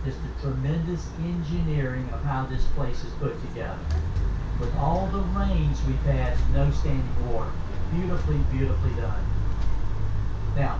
is the tremendous engineering of how this place is put together. With all the rains we've had, no standing water. Beautifully, beautifully done. Now,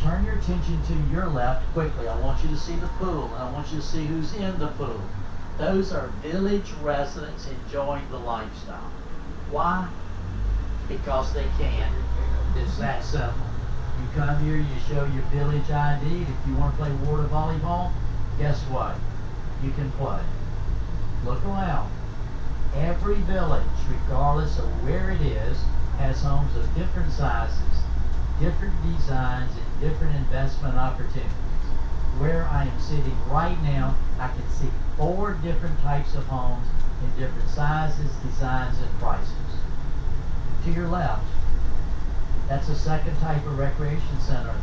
turn your attention to your left quickly. I want you to see the pool, and I want you to see who's in the pool. Those are village residents enjoying the lifestyle. Why? Because they can. It's that simple. You come here, you show your village ID, and if you want to play water volleyball, guess what? You can play. Look around. Every village, regardless of where it is, has homes of different sizes, different designs, and different investment opportunities. Where I am sitting right now, I can see 4 different types of homes in different sizes, designs, and prices. To your left, that's a second type of recreation center.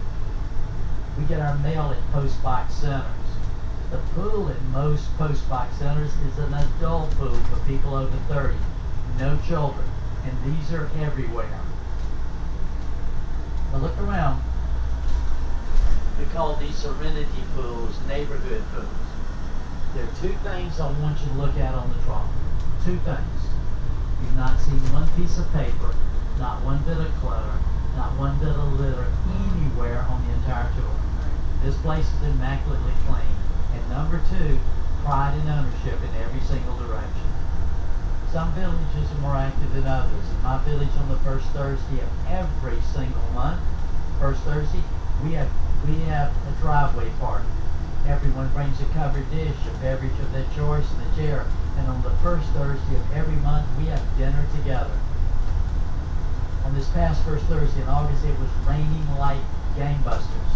We get our mail at post box centers. The pool at most post box centers is an adult pool for people over 30, no children, and these are everywhere. Now look around. We call these serenity pools neighborhood pools. There are 2 things I want you to look at on the trolley. 2 things. You've not seen one piece of paper, not one bit of clutter, not one bit of litter anywhere on the entire tour. This place is immaculately clean. And number 2, pride and ownership in every single direction. Some villages are more active than others. In my village on the first Thursday of every single month, first Thursday, we have a driveway party. Everyone brings a covered dish, a beverage of their choice, and a chair. And on the first Thursday of every month, we have dinner together. On this past first Thursday in August, it was raining like gangbusters.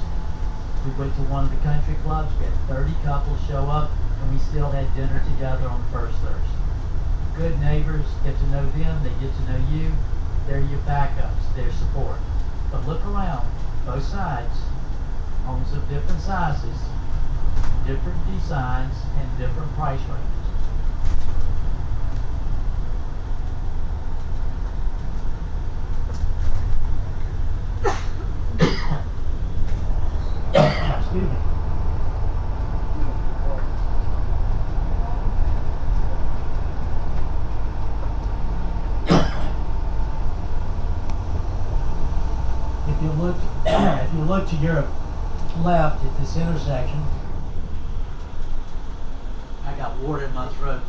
We went to one of the country clubs, we had 30 couples show up, and we still had dinner together on the first Thursday. Good neighbors, get to know them, they get to know you. They're your backups, their support. But look around, both sides, homes of different sizes, different designs, and different price ranges. Excuse me. If you look to your left at this intersection, I got water in my throat.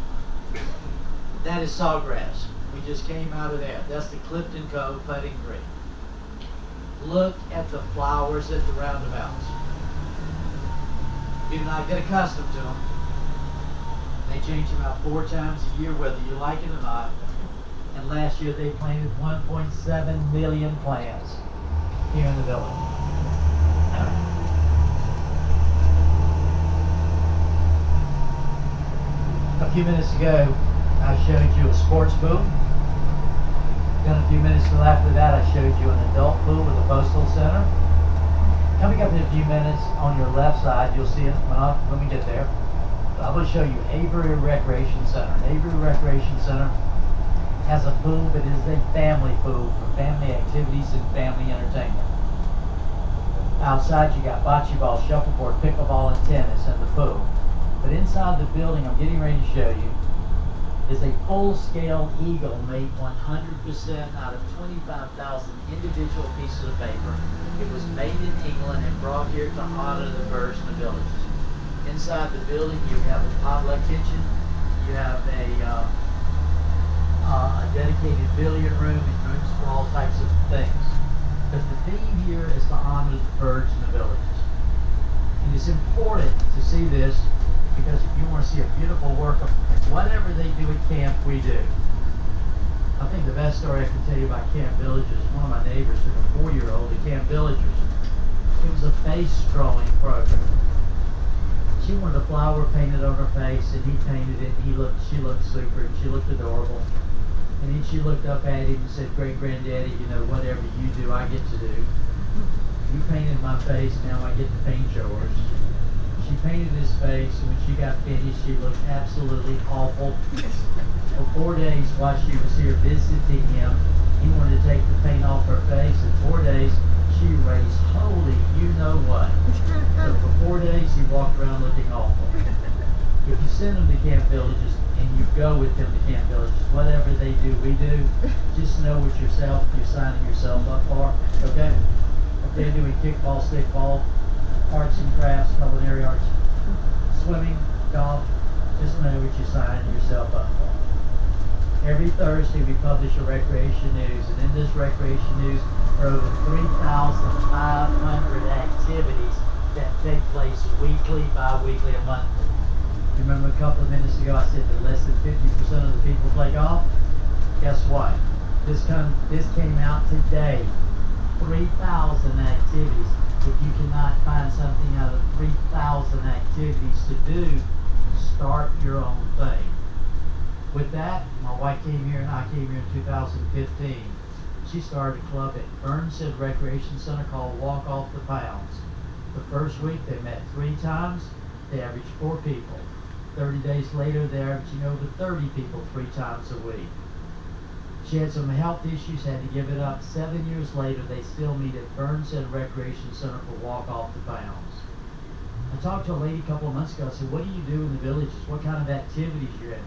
That is sawgrass. We just came out of that. That's the Clifton Cove putting green. Look at the flowers at the roundabouts. You do not get accustomed to them. They change about 4 times a year, whether you like it or not. And last year they planted 1.7 million plants here in the village. A few minutes ago, I showed you a sports pool. Then a few minutes after that, I showed you an adult pool with a postal center. Coming up in a few minutes, on your left side, you'll see it. Let me get there. I'm going to show you Avery Recreation Center. Avery Recreation Center has a pool, but it is a family pool for family activities and family entertainment. Outside, you got bocce ball, shuffleboard, pickleball, and tennis in the pool. But inside the building, I'm getting ready to show you, is a full-scale eagle made 100% out of 25,000 individual pieces of paper. It was made in England and brought here to honor the birds in the villages. Inside the building, you have a potluck kitchen, you have a dedicated billiard room and rooms for all types of things. But the theme here is to honor the birds in the villages. And it's important to see this because if you want to see a beautiful work of whatever they do at camp, we do. I think the best story I can tell you about Camp Villagers is one of my neighbors took a 4-year-old to Camp Villagers. It was a face drawing program. She wanted a flower painted on her face, and he painted it, and she looked super, and she looked adorable. And then she looked up at him and said, "Great granddaddy, you know, whatever you do, I get to do. You painted my face, now I get to paint yours." She painted his face, and when she got finished, she looked absolutely awful. For 4 days while she was here visiting him, he wanted to take the paint off her face. In 4 days, she she raised holy you know what. So for 4 days he walked around looking awful. If you send them to Camp Villages and you go with them to Camp Villages, whatever they do, we do, just know with yourself, you're signing yourself up for, okay? If they're doing kickball, stickball, arts and crafts, culinary arts, swimming, golf, just know what you're signing yourself up for. Every Thursday we publish a recreation news, and in this recreation news are over 3,500 activities that take place weekly, bi-weekly, and monthly. Remember a couple of minutes ago I said that less than 50% of the people play golf? Guess what? This came out today. 3,000 activities. If you cannot find something out of 3,000 activities to do, start your own thing. With that, my wife came here and I came here in 2015. She started a club at Burnside Recreation Center called Walk Off the Pounds. The first week they met 3 times. They averaged 4 people. 30 days later, they're averaging over 30 people 3 times a week. She had some health issues, had to give it up. 7 years later, they still meet at Burnside Recreation Center for Walk Off the Pounds. I talked to a lady a couple of months ago. I said, what do you do in the villages? What kind of activities you're in?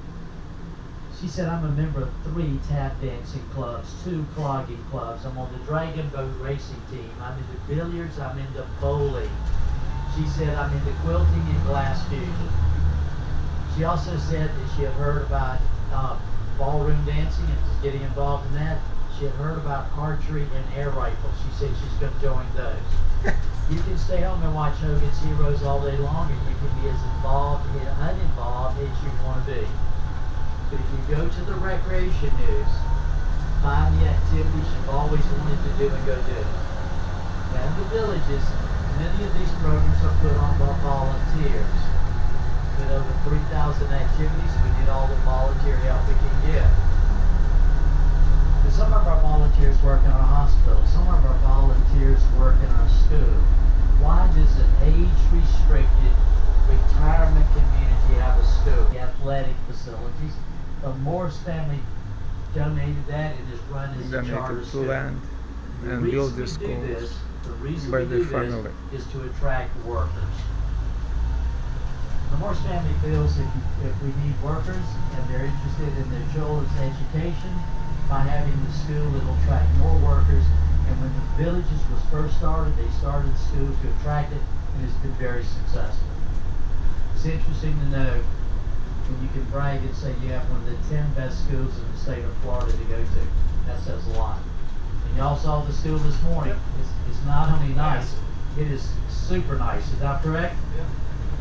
She said, I'm a member of 3 tap dancing clubs, 2 clogging clubs. I'm on the Dragon Boat racing team. I'm into billiards. I'm into bowling. She said, I'm into quilting and glass fusion. She also said that she had heard about ballroom dancing and was getting involved in that. She had heard about archery and air rifles. She said she's going to join those. You can stay home and watch Hogan's Heroes all day long, and you can be as involved and uninvolved as you want to be. But if you go to the recreation news, find the activities you've always wanted to do and go do it. Now in the villages, many of these programs are put on by volunteers. With over 3,000 activities, we need all the volunteer help we can get. But some of our volunteers work in our hospital. Some of our volunteers work in our school. Why does an age-restricted retirement community have a school? The athletic facilities. The Morse family donated that and is run as a charter school. Land and build the schools by the family. Is to attract workers. The Morse family feels that if we need workers and they're interested in their children's education, by having the school, it'll attract more workers. And when the villages was first started, they started the school to attract it, and it's been very successful. It's interesting to know when you can brag and say you have one of the 10 best schools in the state of Florida to go to. That says a lot. And y'all saw the school this morning. It's not only nice, it is super nice. Is that correct? Yeah.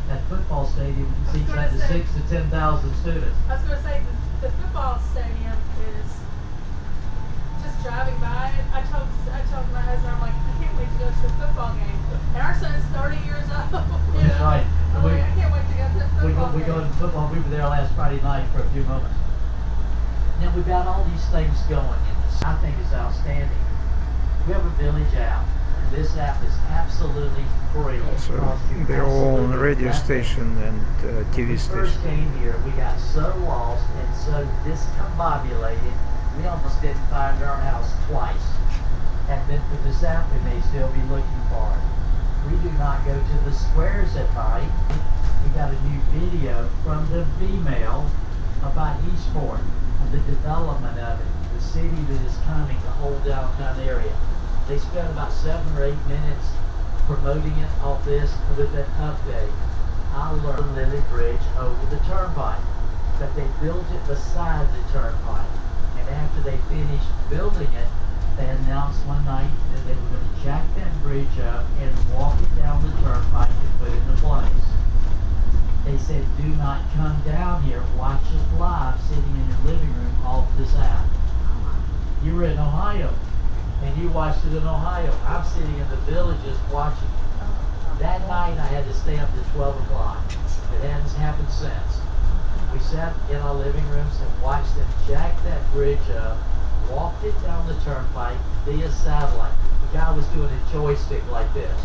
That football stadium seats up to 6,000 to 10,000 students. I was going to say the football stadium is just driving by it. I told my husband, I'm like, I can't wait to go to a football game. And our son's 30 years old. That's right. I'm like, I can't wait to go to a football We game. go to football. We were there last Friday night for a few moments. Now we've got all these things going, and this I think is outstanding. We have a village app. This app is absolutely free. Also, their own radio station and TV When we station. first came here, we got so lost and so discombobulated, we almost didn't find our house twice. Had it been for this app, we may still be looking for it. We do not go to the squares at night. We got a new video from the female about Eastport and the development of it, the city that is coming, the whole downtown area. They spent about 7 or 8 minutes promoting it off this with an update. I learned Lily Bridge over the turnpike, but they built it beside the turnpike. And after they finished building it, they announced one night that they were going to jack that bridge up and walk it down the turnpike and put it into place. They said, do not come down here, watch it live sitting in your living room off this app. You were in Ohio. And you watched it in Ohio. I'm sitting in the villages watching it. That night I had to stay up to 12 o'clock. It hasn't happened since. We sat in our living rooms and watched them jack that bridge up, walked it down the turnpike via satellite. The guy was doing a joystick like this.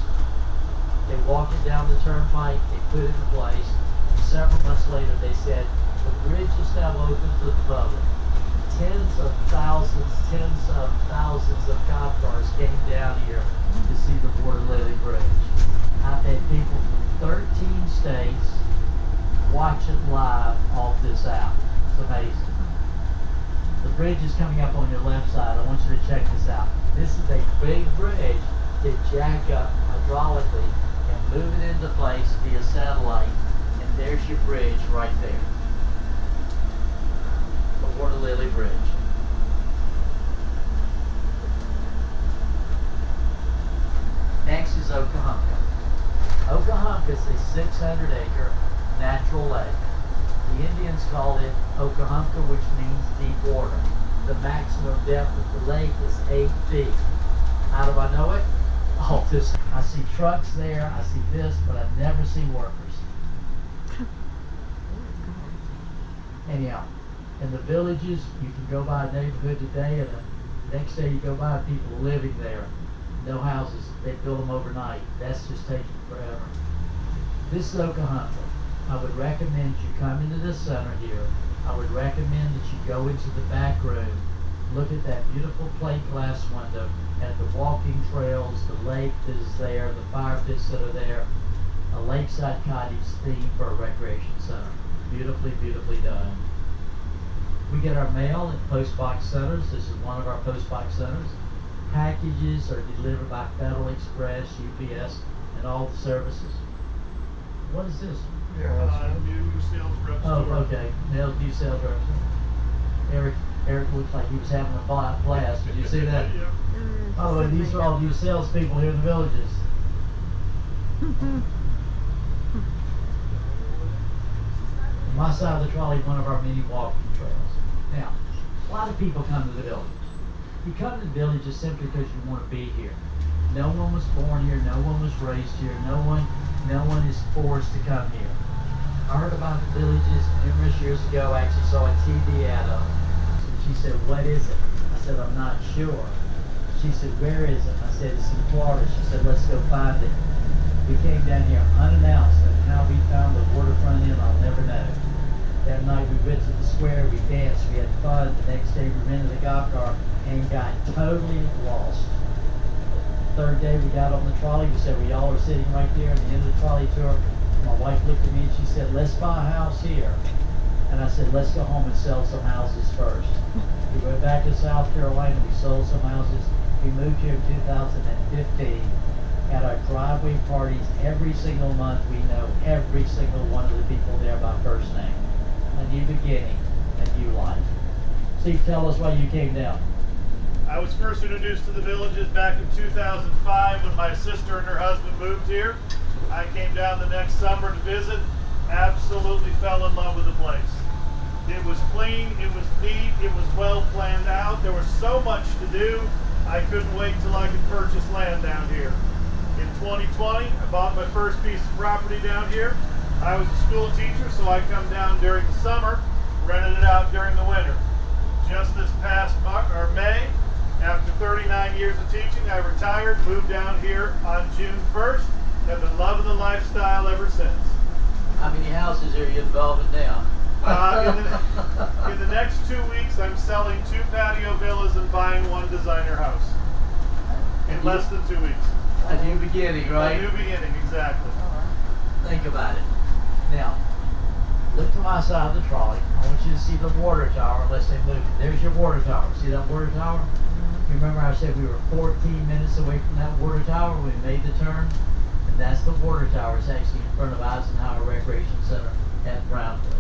They walked it down the turnpike, they put it in place. Several months later they said, the bridge is now open to the public. tens of thousands of cop cars came down here to see the Water Lily Bridge. I've had people from 13 states watch it live off this app. It's amazing. The bridge is coming up on your left side. I want you to check this out. This is a big bridge that jack up hydraulically and move it into place via satellite, and there's your bridge right there. The Water Lily Bridge. Next is Okahumpka. Okahumpka is a 600-acre natural lake. The Indians call it Okahumpka, which means deep water. The maximum depth of the lake is 8 feet. How do I know it? All this. I see trucks there, I see this, but I never see workers. Anyhow, in the villages, you can go by a neighborhood today, and the next day you go by people living there. No houses. They build them overnight. That's just taking forever. This is Okahumpka. I would recommend you come into this center here. I would recommend that you go into the back room, look at that beautiful plate glass window, at the walking trails, the lake that is there, the fire pits that are there, a lakeside cottage theme for a recreation center. Beautifully, beautifully done. We get our mail at post box centers. This is one of our post box centers. Packages are delivered by Federal Express, UPS, and all the services. What is this? New sales rep. Oh, okay. Mail's new sales rep. Eric looked like he was having a blast. Did you see that? Yeah. Oh, and these are all new salespeople here in the villages. On my side of the trolley, one of our many walking trails. Now, a lot of people come to the villages. You come to the villages simply because you want to be here. No one was born here. No one was raised here. No one is forced to come here. I heard about the villages numerous years ago. I actually saw a TV ad of it. She said, "What is it?" I said, "I'm not sure." She said, "Where is it?" I said, "It's in Florida." She said, "Let's go find it." We came down here unannounced, and how we found the waterfront inn, I'll never know. That night we went to the square, we danced, we had fun. The next day we rented a golf car and got totally lost. Third day we got on the trolley. We said, "We all are sitting right there at the end of the trolley tour." My wife looked at me and she said, "Let's buy a house here." And I said, "Let's go home and sell some houses first." We went back to South Carolina. We sold some houses. We moved here in 2015. At our driveway parties every single month, we know every single one of the people there by first name. A new beginning, a new life. Steve, tell us why you came down. I was first introduced to the villages back in 2005 when my sister and her husband moved here. I came down the next summer to visit. Absolutely fell in love with the place. It was clean, it was neat, it was well planned out. There was so much to do. I couldn't wait till I could purchase land down here. In 2020, I bought my first piece of property down here. I was a school teacher, so I come down during the summer, rented it out during the winter. Just this past May, after 39 years of teaching, I retired, moved down here on June 1st, have been loving the lifestyle ever since. How many houses are you involved in now? In the next 2 weeks, I'm selling 2 patio villas and buying 1 designer house. In less than 2 weeks. A new beginning, right? A new beginning, exactly. Think about it. Now, look to my side of the trolley. I want you to see the water tower unless they move it. There's your water tower. See that water tower? You remember I said we were 14 minutes away from that water tower when we made the turn? And that's the water tower. It's actually in front of Eisenhower Recreation Center at Brownwood.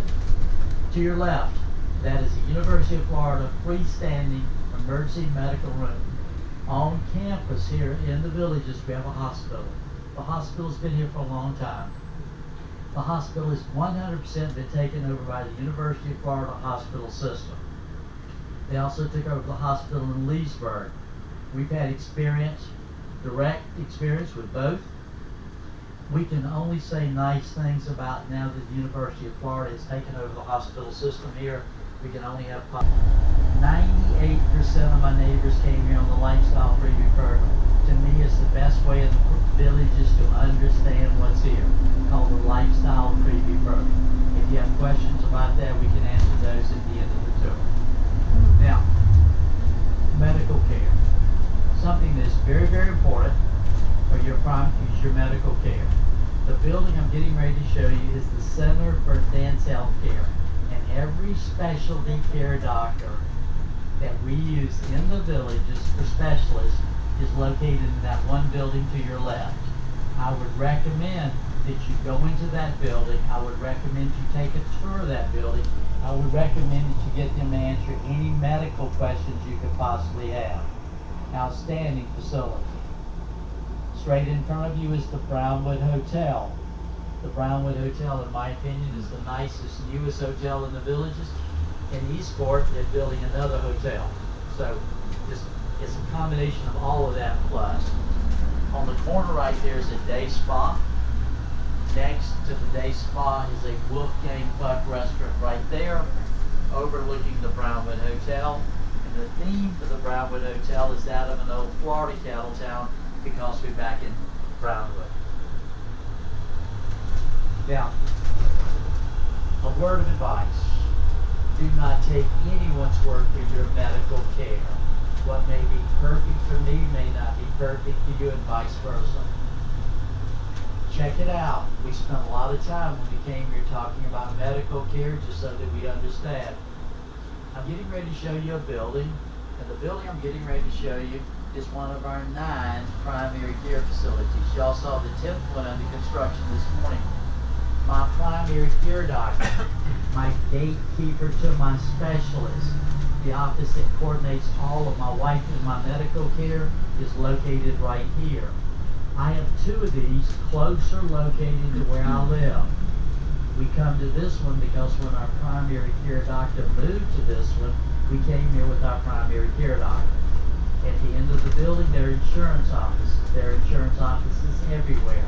To your left, that is the University of Florida freestanding emergency medical room. On campus here in the villages, we have a hospital. The hospital's been here for a long time. The hospital has 100% been taken over by the University of Florida hospital system. They also took over the hospital in Leesburg. We've had direct experience with both. We can only say nice things about now that the University of Florida has taken over the hospital system here. We can only have 98% of my neighbors came here on the lifestyle preview program. To me, it's the best way in the villages to understand what's here, called the lifestyle preview program. If you have questions about that, we can answer those at the end of the tour. Now, building I'm getting ready to show you is the Center for Advanced Healthcare. And every specialty care doctor that we use in the villages for specialists is located in that one building to your left. I would recommend that you go into that building. I would recommend you take a tour of that building. I would recommend that you get them to answer any medical questions you could possibly have. Outstanding facility. Straight in front of you is the Brownwood Hotel. The Brownwood Hotel, in my opinion, is the nicest, newest hotel in the villages. In Eastport, they're building another hotel. So it's a combination of all of that plus. On the corner right there is a day spa. Next to the day spa is a Wolfgang Puck restaurant right there, overlooking the Brownwood Hotel. And the theme for the Brownwood Hotel is that of an old Florida cattle town, because we're back in Brownwood. Now, a word of advice. Do not take anyone's word for your medical care. What may be perfect for me may not be perfect for you, and vice versa. Check it out. We spent a lot of time when we came here talking about medical care just so that we understand. I'm getting ready to show you a building, and the building I'm getting ready to show you is one of our 9 primary care facilities. Y'all saw the 10th one under construction this morning. My primary care doctor, my gatekeeper to my specialist, the office that coordinates all of my wife and my medical care, is located right here. I have 2 of these closer located to where I live. We come to this one because when our primary care doctor moved to this one, we came here with our primary care doctor. At the end of the building, there are insurance offices. There are insurance offices everywhere.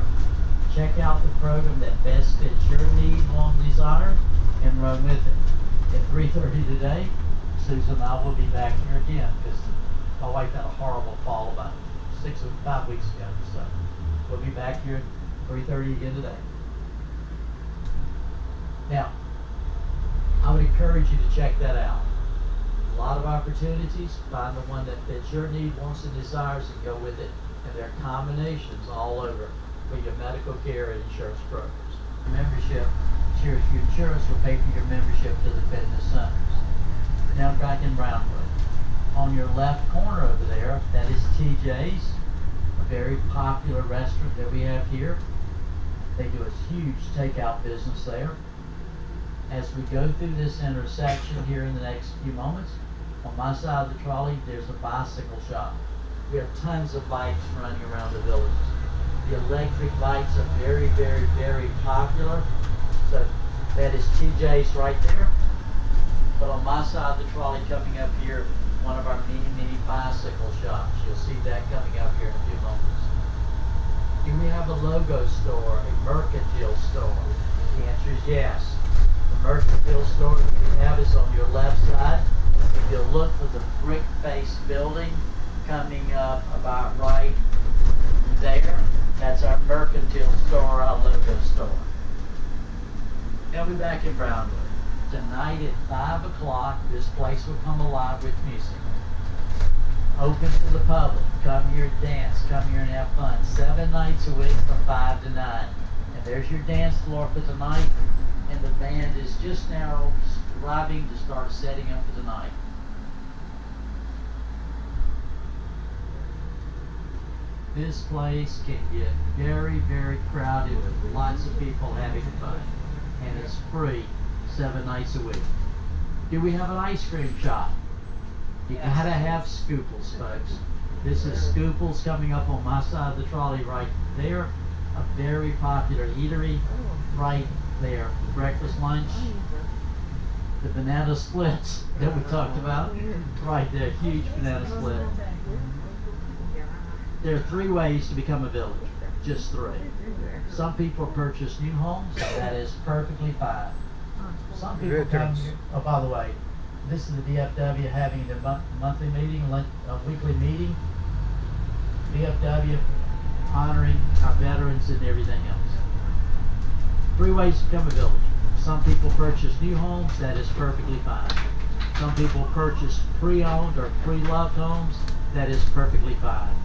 Check out the program that best fits your need, want, desire, and run with it. At 3:30 today, Susan and I will be back here again because my wife had a horrible fall about 6 or 5 weeks ago. So we'll be back here at 3:30 again today. Now, I would encourage you to check that out. A lot of opportunities. Find the one that fits your need, wants, and desires, and go with it. And there are combinations all over for your medical care and insurance programs. Membership, Cheers for Insurance will pay for your membership to the fitness centers. Now back in Brownwood. On your left corner over there, that is TJ's, a very popular restaurant that we have here. They do a huge takeout business there. As we go through this intersection here in the next few moments, on my side of the trolley, there's a bicycle shop. We have tons of bikes running around the villages. The electric bikes are very, very, very popular. So that is TJ's right there. But on my side of the trolley coming up here, one of our mini bicycle shops. You'll see that coming up here in a few moments. Do we have a logo store, a mercantile store? The answer is yes. The mercantile store that we have is on your left side. If you'll look for the brick-faced building coming up about right there, that's our mercantile store, our logo store. Now we're back in Brownwood. Tonight at 5 o'clock, this place will come alive with music. Open to the public. Come here and dance. Come here and have fun. 7 nights a week from 5 to 9. And there's your dance floor for tonight. And the band is just now arriving to start setting up for tonight. This place can get very, very crowded with lots of people having fun. And it's free 7 nights a week. Do we have an ice cream shop? You gotta have Scooples, folks. This is Scooples coming up on my side of the trolley right there. A very popular eatery right there. Breakfast, lunch, the banana splits that we talked about. Right there, huge banana split. There are 3 ways to become a village. Just 3. Some people purchase new homes. That is perfectly fine. Some people come here. Oh, by the way, this is the VFW having the monthly meeting, a weekly meeting. VFW honoring our veterans and everything else. 3 ways to become a village. Some people purchase new homes. That is perfectly fine. Some people purchase pre-owned or pre-loved homes. That is perfectly fine.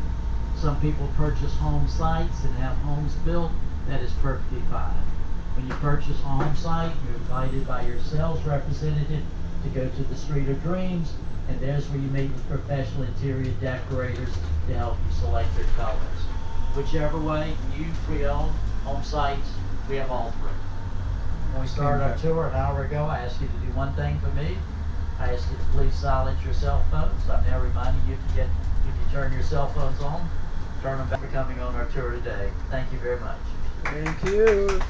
Some people purchase home sites and have homes built. that is perfectly fine. When you purchase on-site, you're invited by your sales representative to go to the Street of Dreams, and there's where you meet with professional interior decorators to help you select your colors. Whichever way, new, pre-owned, home sites, we have all three. When we started our tour an hour ago, I asked you to do one thing for me. I asked you to please silence your cell phones. I'm now reminding you if you turn your cell phones on, turn them back for coming on our tour today. Thank you very much. Thank you.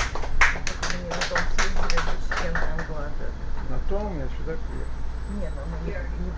Anglada. Na tom je, što tako je. Nije, no, nije, nije,